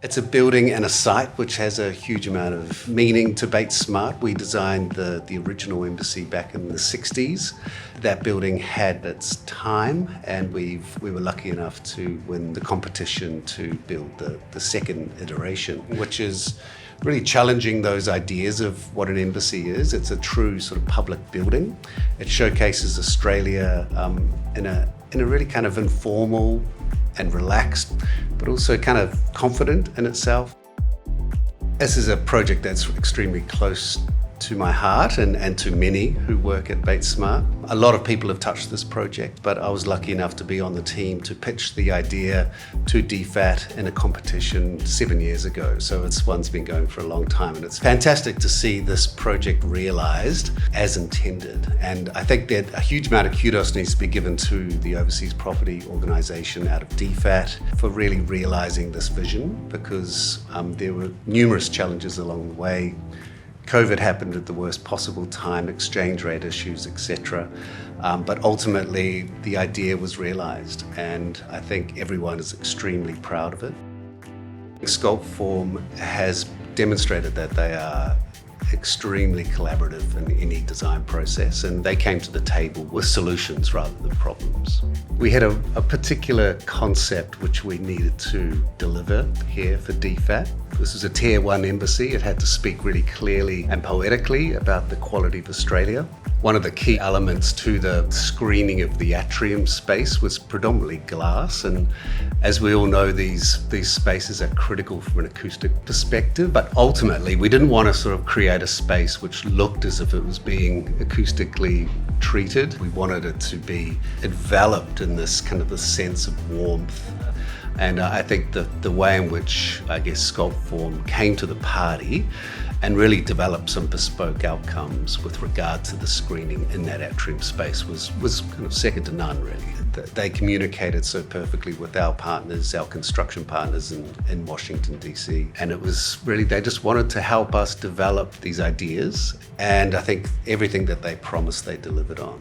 It's a building and a site which has a huge amount of meaning to Bates Smart. We designed the original embassy back in the 60s. That building had its time, and we were lucky enough to win the competition to build the second iteration, which is really challenging those ideas of what an embassy is. It's a true sort of public building. It showcases Australia in a really kind of informal and relaxed, but also kind of confident in itself. This is a project that's extremely close to my heart and to many who work at Bates Smart. A lot of people have touched this project, but I was lucky enough to be on the team to pitch the idea to DFAT in a competition 7 years ago. So one's been going for a long time, and it's fantastic to see this project realised as intended. And I think that a huge amount of kudos needs to be given to the Overseas Property Organisation out of DFAT for really realising this vision, because there were numerous challenges along the way. COVID happened at the worst possible time, exchange rate issues, etc. But ultimately, the idea was realised, and I think everyone is extremely proud of it. Sculptform has demonstrated that they are extremely collaborative in any design process, and they came to the table with solutions rather than problems. We had a particular concept which we needed to deliver here for DFAT. This is a Tier 1 embassy. It had to speak really clearly and poetically about the quality of Australia. One of the key elements to the screening of the atrium space was predominantly glass, and as we all know, these spaces are critical from an acoustic perspective, but ultimately we didn't want to sort of create a space which looked as if it was being acoustically treated. We wanted it to be enveloped in this kind of a sense of warmth. And I think the way in which, I guess, Sculptform came to the party and really developed some bespoke outcomes with regard to the screening in that atrium space was kind of second to none, really. They communicated so perfectly with our partners, our construction partners in Washington, DC. And it was really, they just wanted to help us develop these ideas. And I think everything that they promised, they delivered on.